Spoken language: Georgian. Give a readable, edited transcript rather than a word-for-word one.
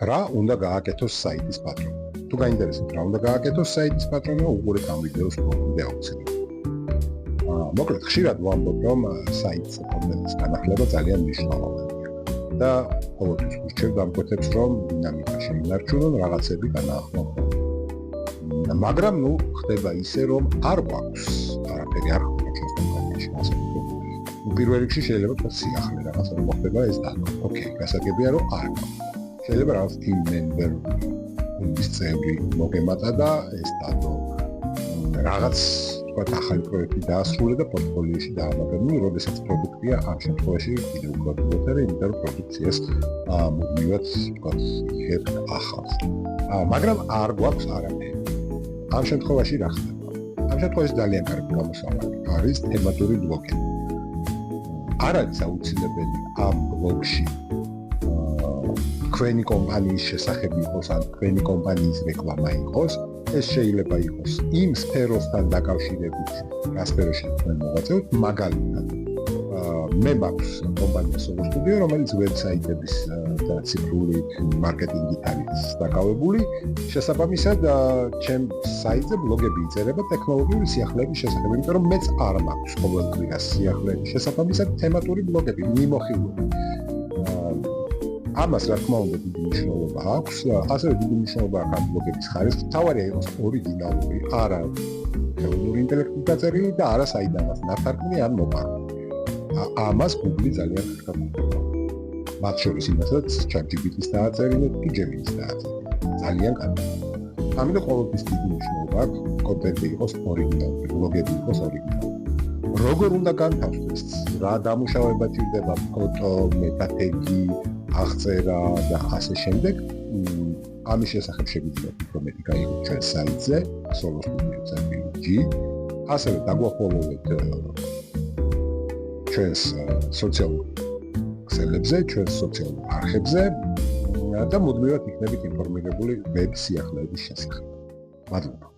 რა უნდა გააკეთოს საიტის პატრონი. თუ გაინტერესებთ რა უნდა გააკეთოს საიტის პატრონი, უყურეთ ამ ვიდეოს ბოლომდე აუცილებლად. მოკლედ, ხშირად ვამბობ, რომ საიტს რომელიც განახლება ძალიან მნიშვნელოვანია და ყოველთვის ვურჩევ დამკვეთებს, რომ დინამიკა შეინარჩუნონ, რაღაცები განაახლონ. მაგრამ ხდება ისე, რომ არ გვაქვს არაფერი არ ხდება ჩვენს კომპანიაში ასე ვთქვათ. პირველ რიგში შეიძლება თქვა სიახლე რაღაცა რომ ხდება ეს დადო. ოკეი, გასაგებია რომ არ გვაქვს. შეიძლება რაღაც team member ის წევრი მოგემატა და ეს დადო. რაღაც თქვა ახალი პროექტი დაასრულე და პორტფოლიოში დაამაგრებინე, როდესაც პროდუქტია ამ შემთხვევაში კიდევ უფრო ვთქვათ, იმიტომ რომ პროდუქციას მუდმივად თქვა იღებ ახალს. მაგრამ არ გვაქვს არაფერი. ამ შემთხვევაში რა ხდება? ამ შემთხვევაში ძალიან კარგი გამოსავალი არის თემატური ბლოკები. არ არის აუცილებელი ამ ბლოკში თქვენი კომპანიის შესახები იყოს ან თქვენი კომპანიის რეკლამა იყოს. ეს შეიძლება იყოს იმ სფეროსთან დაკავშირებით, რა სფეროში თქვენ მოღვაწეობთ, მაგალითად მე მაქვს კომპანია Solo Studio, რომელიც ვებსაიტების და ციფრული მარკეტინგით არის დაკავებული. შესაბამისად, ჩემ საიტზე ბლოგები იწერება ტექნოლოგიური სიახლეების შესახებ, იმიტომ რომ მეც არ მაქვს ყოველკვირას სიახლეების შესაბამისად თემატური ბლოგები მიმოხილული. ამას რა თქმა უნდა დიდი მნიშვნელობა აქვს, ასევე დიდი მნიშვნელობა აქვს ამ ბლოგების ხარისხს. თავარია იყოს ორიგინალური, არა ხელოვნური ინტელექტით დაწერილი და არა საიდანაც ნათარგმნი ან მოპარული. ამას Google ძალიან კარგად მოხდება. მათ შორის იმასაც ChatGPT-ს დააწერინე, თუ Gemini-ს დააწერინე. ძალიან კარგი. ამიტომ ყოველთვის დიდი მნიშვნელობა აქვს კონტენტი იყოს ორიგინალური, ბლოგები იყოს ორიგინალური. როგორ უნდა განთავსდეს, რა დამუშავება ჭირდება, ფოტო, მეტატეგი, აღწერა და ასე შემდეგ. ამის შესახებ შეგვიძლია უფრო მეტი გაიგოთ ჩვენ საიტზე solostudio.gr. ასევე დაგვაფოლოვეთ ჩვენს სოციალურ ქსელებზე, ჩვენს სოციალურ არხებზე და მუდმივად იქნებით ინფორმირებული ვებ სიახლეების შესახებ. მადლობა.